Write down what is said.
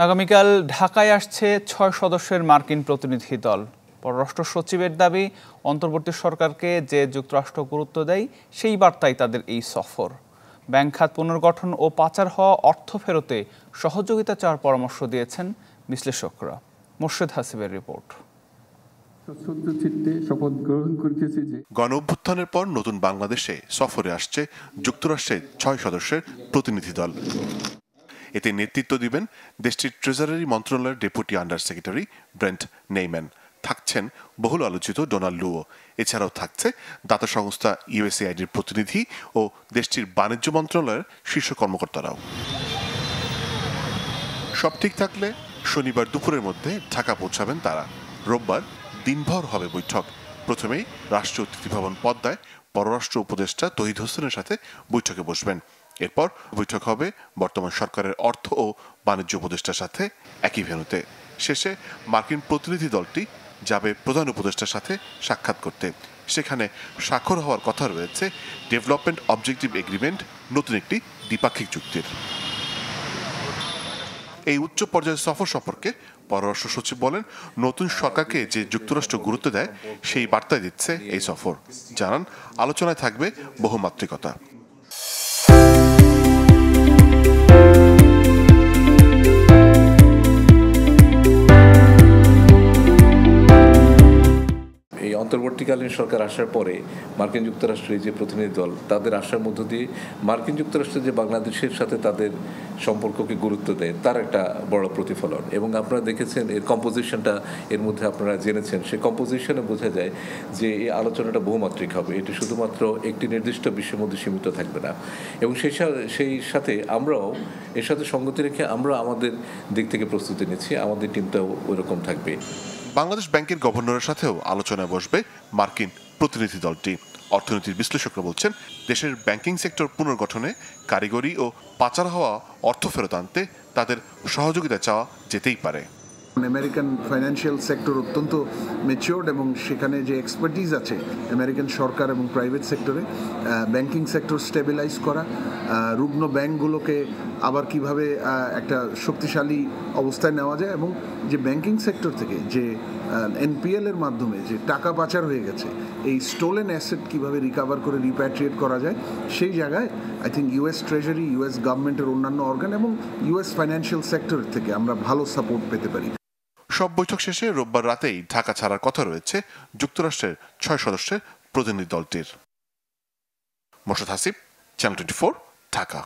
আগামীকাল ঢাকায় আসছে ৬ সদস্যের মার্কিন প্রতিনিধি দল। পররাষ্ট্র সচিবের দাবি, অন্তর্বর্তী সরকারকে যে যুক্তরাষ্ট্র গুরুত্ব দেয় সেই বার্তায় তাদের এই সফর। ব্যাংক খাত পুনর্গঠন ও পাচার হওয়া অর্থ ফেরতে সহযোগিতা চাওয়ার পরামর্শ দিয়েছেন বিশ্লেষকরা। মোর্শেদ হাসিবের রিপোর্ট। গণঅভ্যুত্থানের পর নতুন বাংলাদেশে সফরে আসছে যুক্তরাষ্ট্রের ৬ সদস্যের প্রতিনিধি দল। এতে নেতৃত্ব দিবেন দেশটির ট্রেজারি মন্ত্রণালয়ের ডেপুটি আন্ডার সেক্রেটারি ব্রেন্ট নেইম্যান। থাকছেন বহুল আলোচিত ডোনাল্ড লুও। এছাড়াও থাকছে দাতা সংস্থা ইউএসএআইডির প্রতিনিধি ও দেশটির বাণিজ্য মন্ত্রণালয়ের শীর্ষ কর্মকর্তারাও। সব ঠিক থাকলে শনিবার দুপুরের মধ্যে ঢাকা পৌঁছাবেন তারা। রোববার দিনভর হবে বৈঠক। প্রথমেই রাষ্ট্রীয় অতিথি ভবন পদ্মায় পররাষ্ট্র উপদেষ্টা তৌহিদ হোসেনের সাথে বৈঠকে বসবেন। এরপর বৈঠক হবে বর্তমান সরকারের অর্থ ও বাণিজ্য উপদেষ্টার সাথে একই ভেন্যুতে। শেষে মার্কিন প্রতিনিধি দলটি যাবে প্রধান উপদেষ্টার সাথে সাক্ষাৎ করতে। সেখানে স্বাক্ষর হওয়ার কথা রয়েছে ডেভেলপমেন্ট অবজেক্টিভ এগ্রিমেন্ট, নতুন একটি দ্বিপাক্ষিক চুক্তির। এই উচ্চ পর্যায়ের সফর সম্পর্কে পররাষ্ট্র সচিব বলেন, নতুন সরকারকে যে যুক্তরাষ্ট্র গুরুত্ব দেয় সেই বার্তায় দিচ্ছে এই সফর। জানান, আলোচনায় থাকবে বহুমাত্রিকতা। এই অন্তর্বর্তীকালীন সরকার আসার পরে মার্কিন যুক্তরাষ্ট্রের যে প্রতিনিধি দল তাদের আসার মধ্য দিয়ে মার্কিন যুক্তরাষ্ট্র যে বাংলাদেশের সাথে তাদের সম্পর্ককে গুরুত্ব দেয় তার একটা বড় প্রতিফলন। এবং আপনারা দেখেছেন এর কম্পোজিশনটা, এর মধ্যে আপনারা জেনেছেন সেই কম্পোজিশনে বোঝা যায় যে এই আলোচনাটা বহুমাত্রিক হবে। এটি শুধুমাত্র একটি নির্দিষ্ট বিশ্বের মধ্যে সীমিত থাকবে না। এবং সেই সাথে আমরাও এর সাথে সঙ্গতি রেখে আমরা আমাদের দিক থেকে প্রস্তুতি নিচ্ছি, আমাদের টিমটাও ওইরকম থাকবে। বাংলাদেশ ব্যাংকের গভর্নরের সাথেও আলোচনায় বসবে মার্কিন প্রতিনিধি দলটি। অর্থনীতির বিশ্লেষকরা বলছেন, দেশের ব্যাংকিং সেক্টর পুনর্গঠনে কারিগরি ও পাচার হওয়া অর্থ ফেরত আনতে তাদের সহযোগিতা চাওয়া যেতেই পারে। আমেরিকান ফাইন্যান্সিয়াল সেক্টর অত্যন্ত ম্যাচিওর্ড এবং সেখানে যে এক্সপার্টিজ আছে আমেরিকান সরকার এবং প্রাইভেট সেক্টরে, ব্যাংকিং সেক্টর স্টেবিলাইজ করা, রুগ্ন ব্যাংকগুলোকে আবার কিভাবে একটা শক্তিশালী অবস্থায় নেওয়া যায়, এবং যে ব্যাংকিং সেক্টর থেকে যে এনপিএল এর মাধ্যমে যে টাকা পাচার হয়ে গেছে এই স্টোলেন অ্যাসেট কিভাবে রিকভার করে রিপ্যাট্রিয়েট করা যায়, সেই জায়গায় I think US treasury, US গভর্নমেন্টের অন্যান্য অর্গান এবং ইউএস ফাইন্যান্সিয়াল সেক্টর থেকে আমরা ভালো সাপোর্ট পেতে পারি। সব বৈঠক শেষে রোববার রাতেই ঢাকা ছাড়ার কথা রয়েছে যুক্তরাষ্ট্রের ৬ সদস্যের প্রতিনিধি দলটির। মোর্শেদ হাসিব, চ্যানেল 24, ঢাকা।